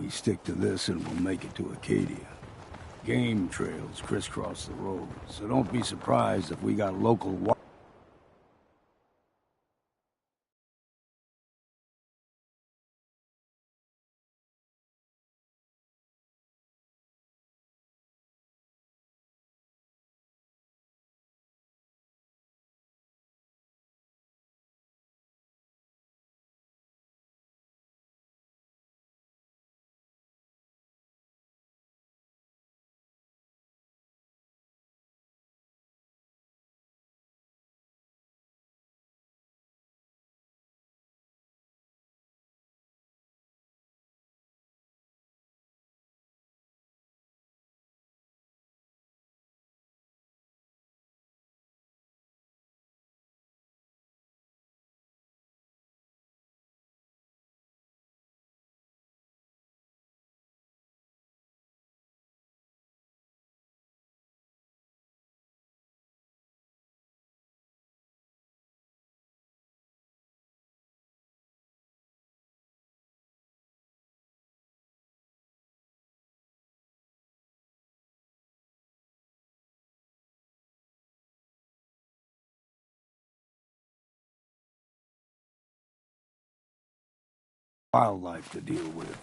we stick to this and we'll make it to Acadia. Game trails crisscross the road, so don't be surprised if we got local wildlife to deal with.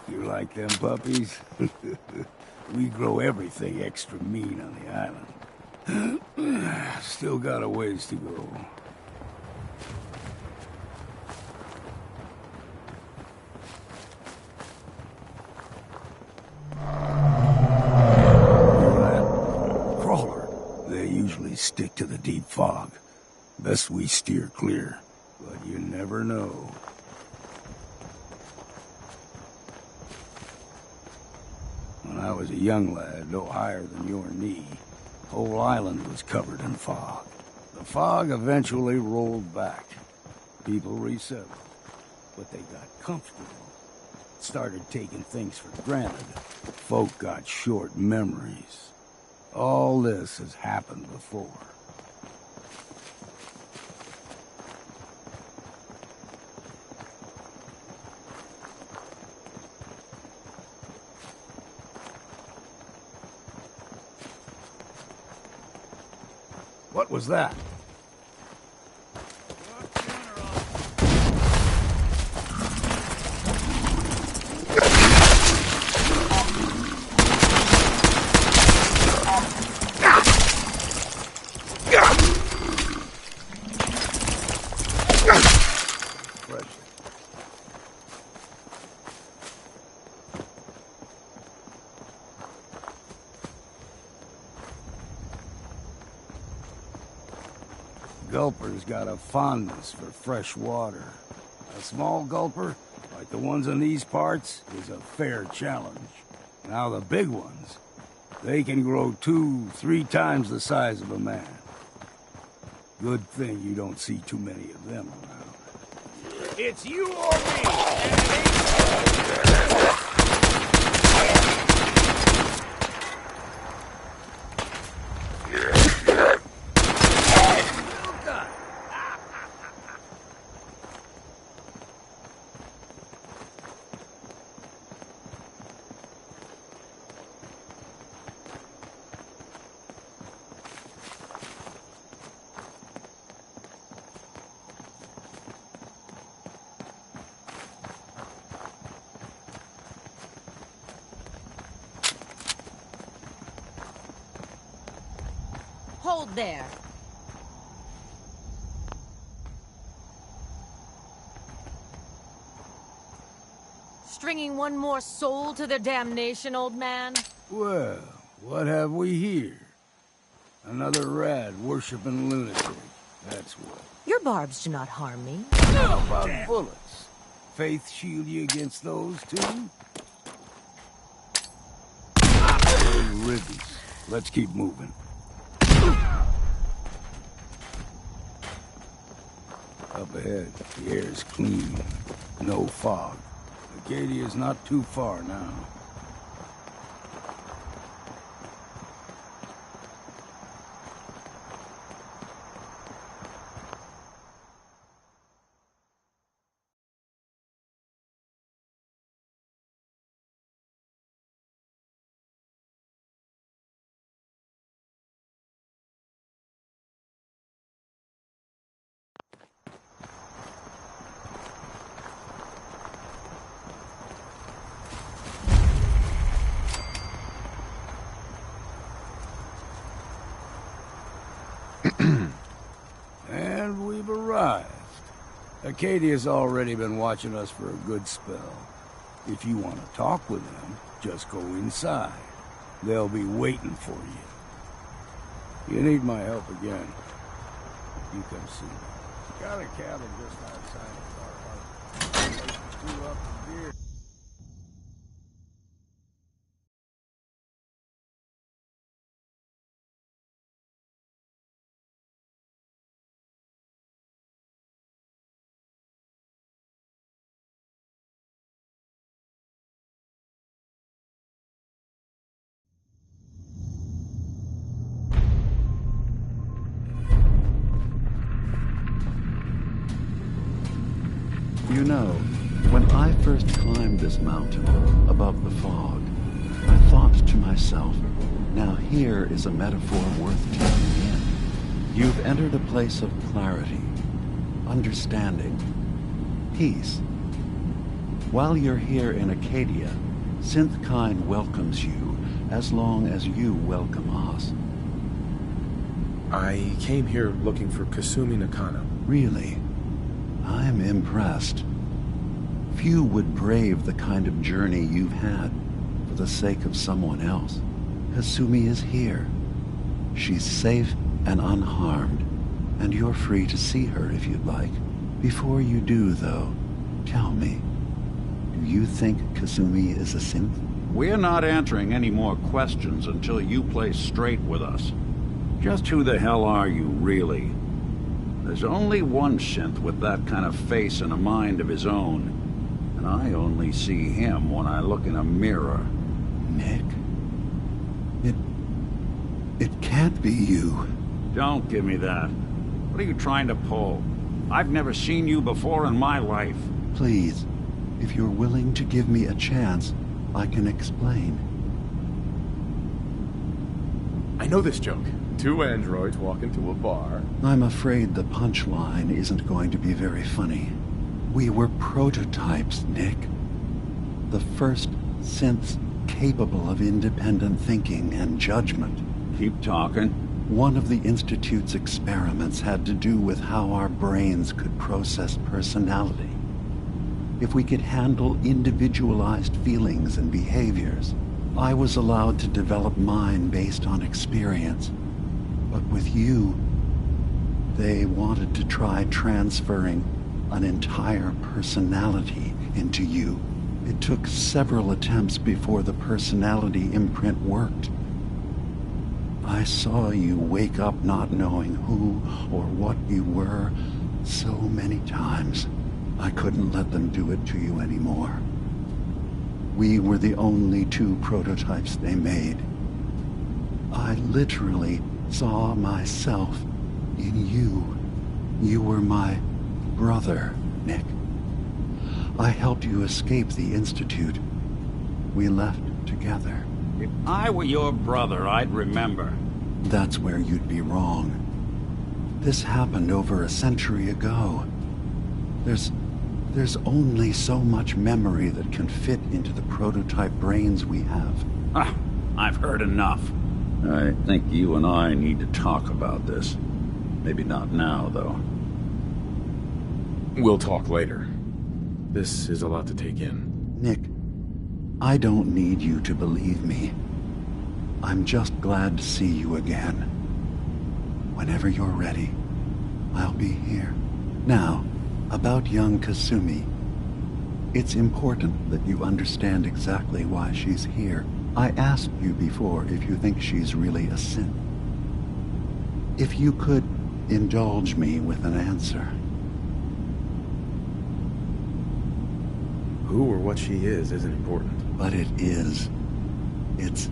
You like them puppies? We grow everything extra mean on the island. Still got a ways to go. Crawler. They usually stick to the deep fog. Best we steer clear, but you never know. When I was a young lad, no higher than your knee, whole island was covered in fog. The fog eventually rolled back. People resettled, but they got comfortable. Started taking things for granted. Folk got short memories. All this has happened before. What was that? Gulper's got a fondness for fresh water. A small gulper, like the ones in these parts, is a fair challenge. Now the big ones, they can grow 2-3 times the size of a man. Good thing you don't see too many of them around. It's you or me! Hold there. Stringing one more soul to their damnation, old man? Well, what have we here? Another rad worshipping lunatic, that's what. Your barbs do not harm me. How about bullets? Faith shield you against those, too? Those ribbies. Let's keep moving. Up ahead, the air's clean. No fog. Acadia's not too far now. And we've arrived. Acadia's already been watching us for a good spell. If you want to talk with them, just go inside. They'll be waiting for you. You need my help again, you come see me. Got a cabin just outside of our house. Two up and beer. You know, when I first climbed this mountain above the fog, I thought to myself, now here is a metaphor worth taking in. You've entered a place of clarity, understanding, peace. While you're here in Acadia, Synthkind welcomes you as long as you welcome us. I came here looking for Kasumi Nakano. Really? I'm impressed. Few would brave the kind of journey you've had for the sake of someone else. Kasumi is here. She's safe and unharmed, and you're free to see her if you'd like. Before you do, though, tell me, do you think Kasumi is a synth? We're not answering any more questions until you play straight with us. Just who the hell are you, really? There's only one synth with that kind of face and a mind of his own, and I only see him when I look in a mirror. Nick? It can't be you. Don't give me that. What are you trying to pull? I've never seen you before in my life. Please, if you're willing to give me a chance, I can explain. I know this joke. Two androids walk into a bar. I'm afraid the punchline isn't going to be very funny. We were prototypes, Nick. The first synths capable of independent thinking and judgment. Keep talking. One of the Institute's experiments had to do with how our brains could process personality. If we could handle individualized feelings and behaviors, I was allowed to develop mine based on experience. But with you, they wanted to try transferring an entire personality into you. It took several attempts before the personality imprint worked. I saw you wake up not knowing who or what you were so many times. I couldn't let them do it to you anymore. We were the only two prototypes they made. I literally saw myself in you. You were my brother, Nick. I helped you escape the Institute. We left together. If I were your brother, I'd remember. That's where you'd be wrong. This happened over a century ago. There's only so much memory that can fit into the prototype brains we have. Ah, I've heard enough. I think you and I need to talk about this. Maybe not now, though. We'll talk later. This is a lot to take in. Nick, I don't need you to believe me. I'm just glad to see you again. Whenever you're ready, I'll be here. Now, about young Kasumi. It's important that you understand exactly why she's here. I asked you before if you think she's really a synth. If you could indulge me with an answer. Who or what she is isn't important. But it is. It's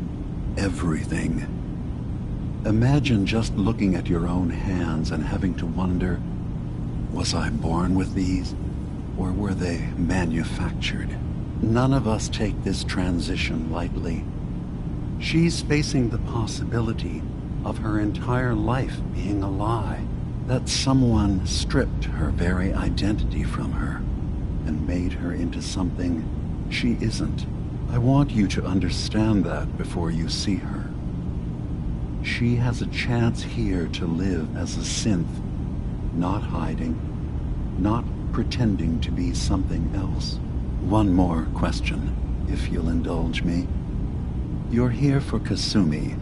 everything. Imagine just looking at your own hands and having to wonder, was I born with these, or were they manufactured? None of us take this transition lightly. She's facing the possibility of her entire life being a lie, that someone stripped her very identity from her and made her into something she isn't. I want you to understand that before you see her. She has a chance here to live as a synth, not hiding, not pretending to be something else. One more question, if you'll indulge me. You're here for Kasumi,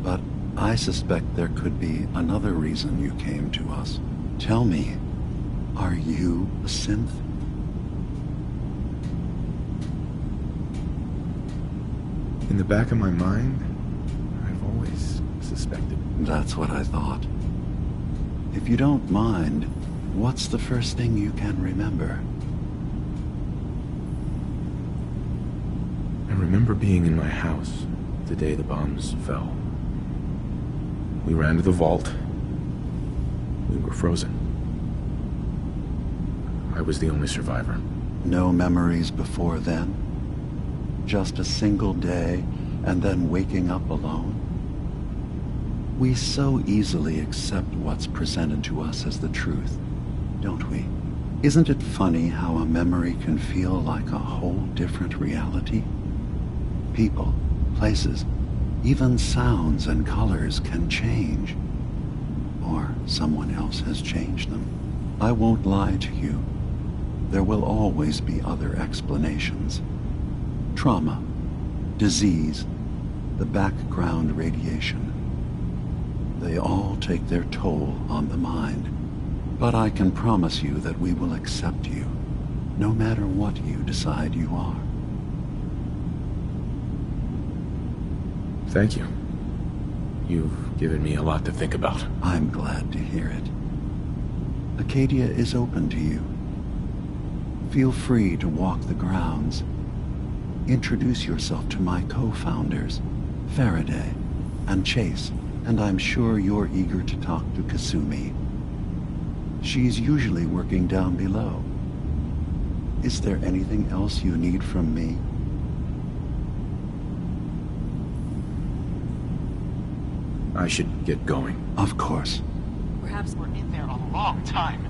but I suspect there could be another reason you came to us. Tell me, are you a synth? In the back of my mind, I've always suspected. That's what I thought. If you don't mind, what's the first thing you can remember? I remember being in my house the day the bombs fell. We ran to the vault. We were frozen. I was the only survivor. No memories before then? Just a single day, and then waking up alone? We so easily accept what's presented to us as the truth, don't we? Isn't it funny how a memory can feel like a whole different reality? People, places, even sounds and colors can change. Or someone else has changed them. I won't lie to you. There will always be other explanations. Trauma, disease, the background radiation. They all take their toll on the mind. But I can promise you that we will accept you, no matter what you decide you are. Thank you. You've given me a lot to think about. I'm glad to hear it. Acadia is open to you. Feel free to walk the grounds. Introduce yourself to my co-founders, Faraday and Chase, and I'm sure you're eager to talk to Kasumi. She's usually working down below. Is there anything else you need from me? I should get going. Of course. Perhaps we're in there a long time.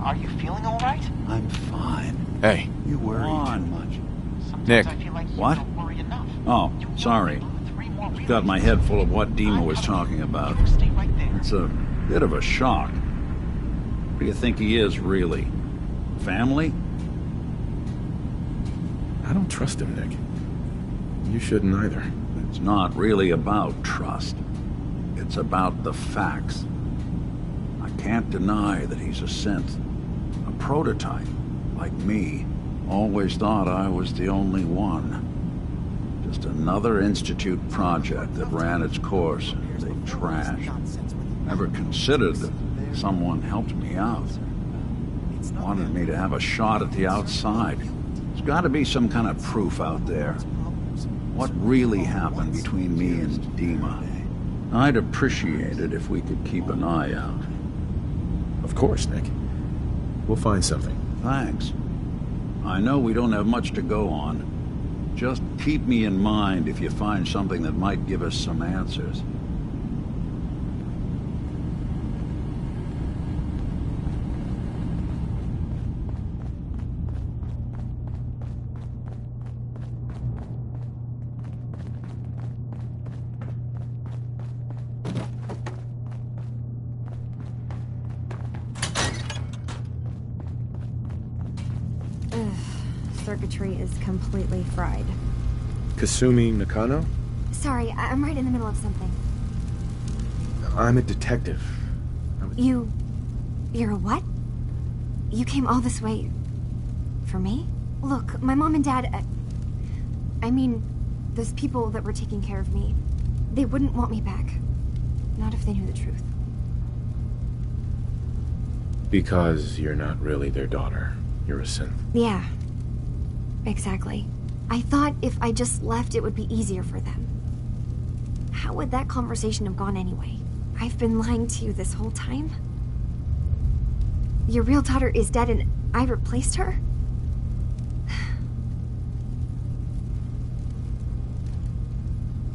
Are you feeling all right? I'm fine. Hey. You worry too much. Sometimes Nick. I feel like you What? don't worry enough. Oh, You worry sorry. about 3 more Got my head full of what Dima was talking about. You stay right there. It's a bit of a shock. What do you think he is, really? Family? I don't trust him, Nick. You shouldn't either. It's not really about trust. It's about the facts. I can't deny that he's a synth. A prototype, like me. Always thought I was the only one. Just another Institute project that ran its course and they trashed. Never considered that someone helped me out. Wanted me to have a shot at the outside. There's got to be some kind of proof out there. What really happened between me and Dima? I'd appreciate it if we could keep an eye out. Of course, Nick. We'll find something. Thanks. I know we don't have much to go on. Just keep me in mind if you find something that might give us some answers. Circuitry is completely fried. Kasumi Nakano? Sorry, I'm right in the middle of something. I'm a detective. You're a what? You came all this way... for me? Look, my mom and dad... I mean, those people that were taking care of me, they wouldn't want me back. Not if they knew the truth. Because you're not really their daughter. You're a synth. Yeah. Exactly. I thought if I just left, it would be easier for them. How would that conversation have gone anyway? I've been lying to you this whole time? Your real daughter is dead and I replaced her?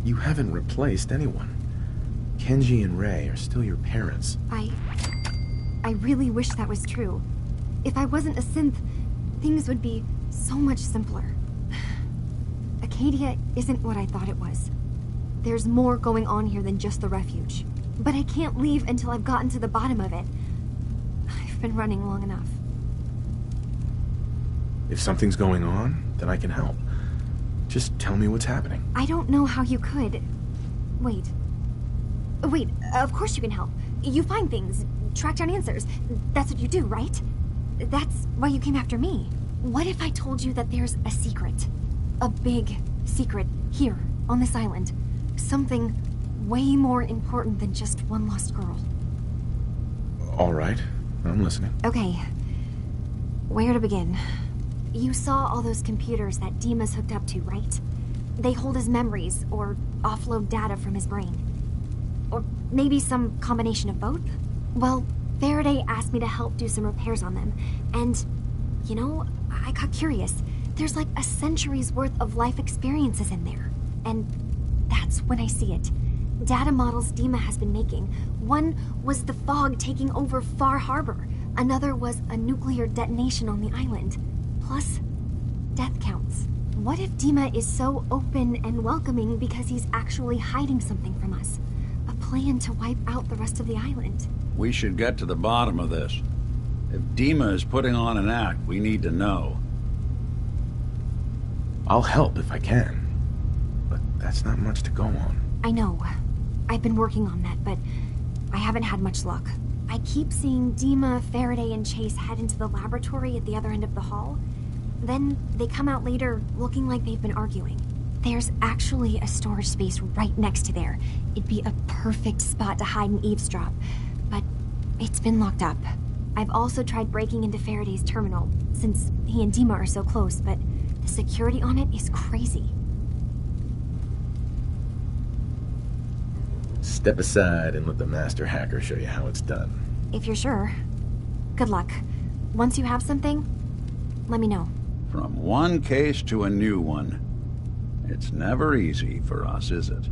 You haven't replaced anyone. Kenji and Rei are still your parents. I really wish that was true. If I wasn't a synth, things would be so much simpler. Acadia isn't what I thought it was. There's more going on here than just the refuge. But I can't leave until I've gotten to the bottom of it. I've been running long enough. If something's going on, then I can help. Just tell me what's happening. I don't know how you could. Wait. Wait, of course you can help. You find things, track down answers. That's what you do, right? That's why you came after me. What if I told you that there's a secret? A big secret here, on this island. Something way more important than just one lost girl. All right, I'm listening. Okay. Where to begin? You saw all those computers that Dima's hooked up to, right? They hold his memories, or offload data from his brain. Or maybe some combination of both? Well, Faraday asked me to help do some repairs on them, and, you know, I got curious. There's like a century's worth of life experiences in there. And that's when I see it. Data models Dima has been making. One was the fog taking over Far Harbor. Another was a nuclear detonation on the island. Plus, death counts. What if Dima is so open and welcoming because he's actually hiding something from us? A plan to wipe out the rest of the island. We should get to the bottom of this. If Dima is putting on an act, we need to know. I'll help if I can. But that's not much to go on. I know. I've been working on that, but I haven't had much luck. I keep seeing Dima, Faraday, and Chase head into the laboratory at the other end of the hall. Then they come out later looking like they've been arguing. There's actually a storage space right next to there. It'd be a perfect spot to hide and eavesdrop, but it's been locked up. I've also tried breaking into Faraday's terminal, since he and Dima are so close, but the security on it is crazy. Step aside and let the master hacker show you how it's done. If you're sure. Good luck. Once you have something, let me know. From one case to a new one. It's never easy for us, is it?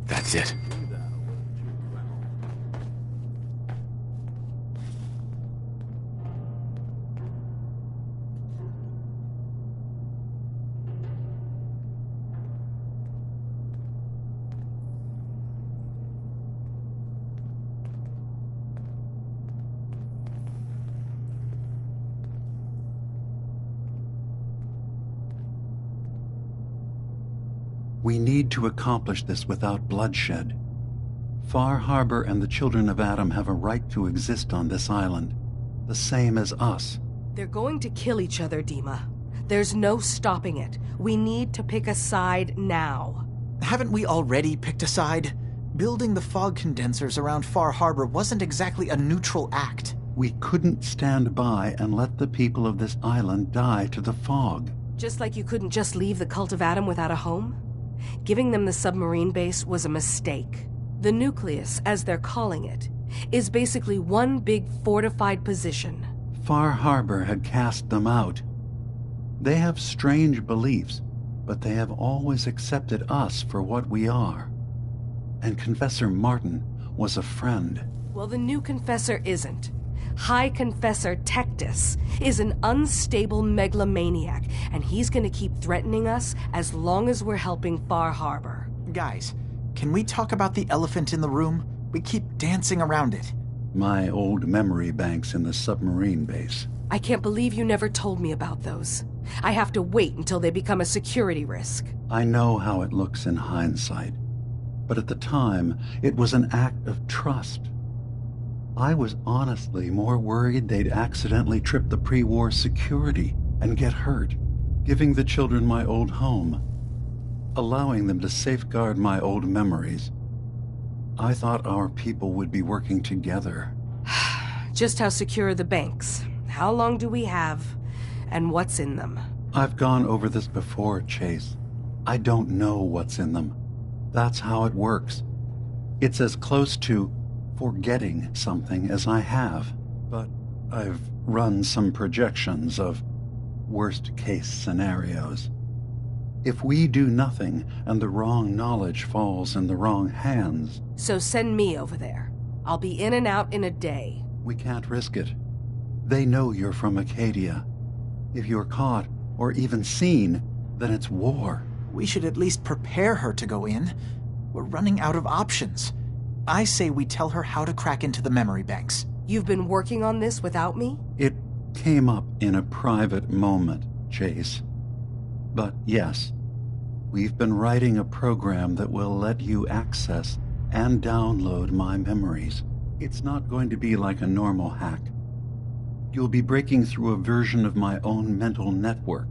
That's it. We need to accomplish this without bloodshed. Far Harbor and the children of Adam have a right to exist on this island, the same as us. They're going to kill each other, Dima. There's no stopping it. We need to pick a side now. Haven't we already picked a side? Building the fog condensers around Far Harbor wasn't exactly a neutral act. We couldn't stand by and let the people of this island die to the fog. Just like you couldn't just leave the Cult of Adam without a home? Giving them the submarine base was a mistake. The nucleus, as they're calling it, is basically one big fortified position. Far Harbor had cast them out. They have strange beliefs, but they have always accepted us for what we are. And Confessor Martin was a friend. Well, the new Confessor isn't. High Confessor Tectus is an unstable megalomaniac, and he's gonna keep threatening us as long as we're helping Far Harbor. Guys, can we talk about the elephant in the room? We keep dancing around it. My old memory banks in the submarine base. I can't believe you never told me about those. I have to wait until they become a security risk. I know how it looks in hindsight, but at the time, it was an act of trust. I was honestly more worried they'd accidentally trip the pre-war security and get hurt, giving the children my old home, allowing them to safeguard my old memories. I thought our people would be working together. Just how secure are the banks? How long do we have? And what's in them? I've gone over this before, Chase. I don't know what's in them. That's how it works. It's as close to forgetting something as I have. But I've run some projections of worst-case scenarios. If we do nothing and the wrong knowledge falls in the wrong hands... So send me over there. I'll be in and out in a day. We can't risk it. They know you're from Acadia. If you're caught, or even seen, then it's war. We should at least prepare her to go in. We're running out of options. I say we tell her how to crack into the memory banks. You've been working on this without me? It came up in a private moment, Chase. But yes, we've been writing a program that will let you access and download my memories. It's not going to be like a normal hack. You'll be breaking through a version of my own mental network.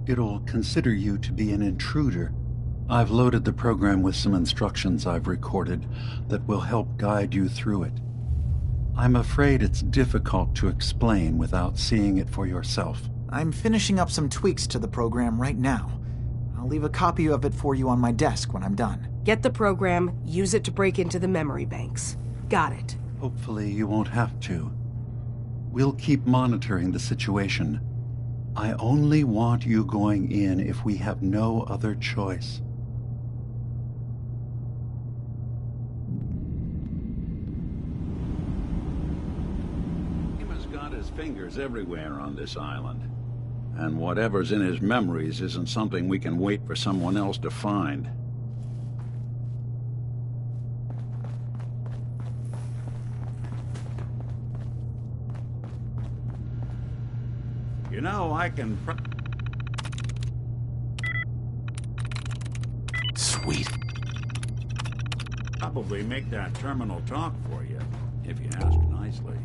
It'll consider you to be an intruder. I've loaded the program with some instructions I've recorded that will help guide you through it. I'm afraid it's difficult to explain without seeing it for yourself. I'm finishing up some tweaks to the program right now. I'll leave a copy of it for you on my desk when I'm done. Get the program, use it to break into the memory banks. Got it. Hopefully you won't have to. We'll keep monitoring the situation. I only want you going in if we have no other choice. He's got his fingers everywhere on this island. And whatever's in his memories isn't something we can wait for someone else to find. You know, I can... Sweet. Probably make that terminal talk for you, if you ask nicely.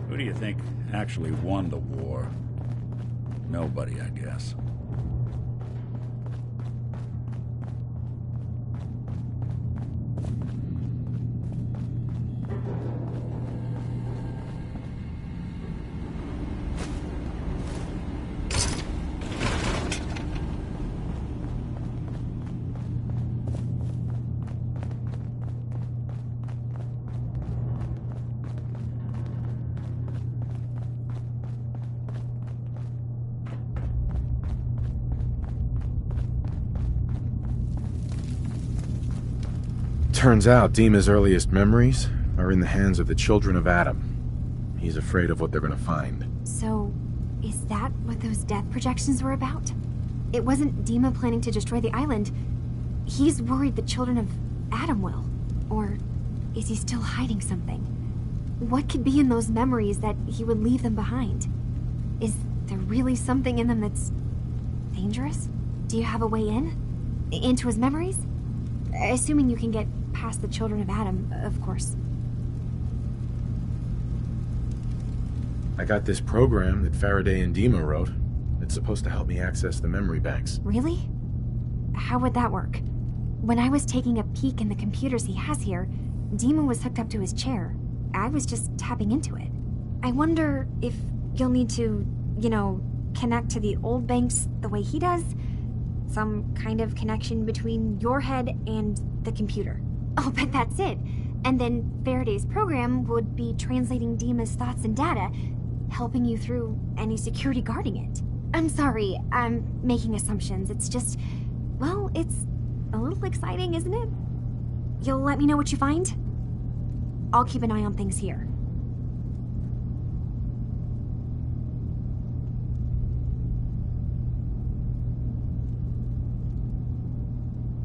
Who do you think actually won the war? Nobody, I guess. Turns out Dima's earliest memories are in the hands of the children of Adam. He's afraid of what they're gonna find. So, is that what those death projections were about? It wasn't Dima planning to destroy the island. He's worried the children of Adam will. Or is he still hiding something? What could be in those memories that he would leave them behind? Is there really something in them that's dangerous? Do you have a way in? Into his memories? Assuming you can get past the children of Adam, of course. I got this program that Faraday and Dima wrote. It's supposed to help me access the memory banks. Really? How would that work? When I was taking a peek in the computers he has here, Dima was hooked up to his chair. I was just tapping into it. I wonder if you'll need to, connect to the old banks the way he does? Some kind of connection between your head and the computer. Oh, but that's it. And then Faraday's program would be translating Dima's thoughts and data, helping you through any security guarding it. I'm sorry, I'm making assumptions. It's just, well, it's a little exciting, isn't it? You'll let me know what you find? I'll keep an eye on things here.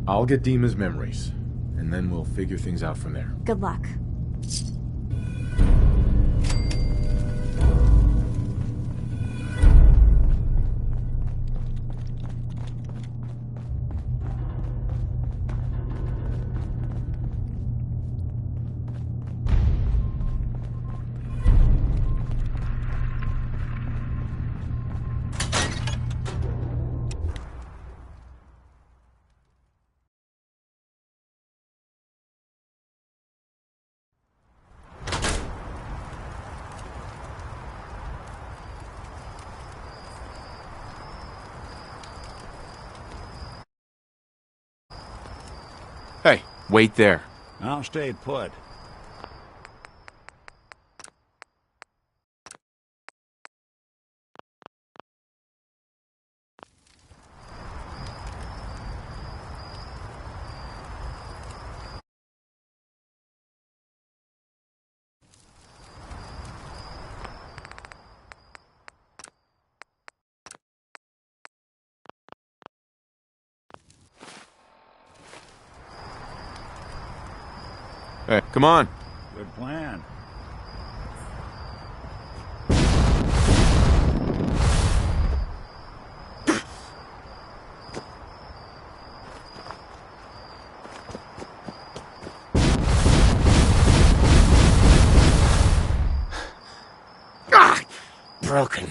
I'll get Dima's memories, and then we'll figure things out from there. Good luck. Hey, wait there. I'll stay put. Hey, come on. Good plan. Broken.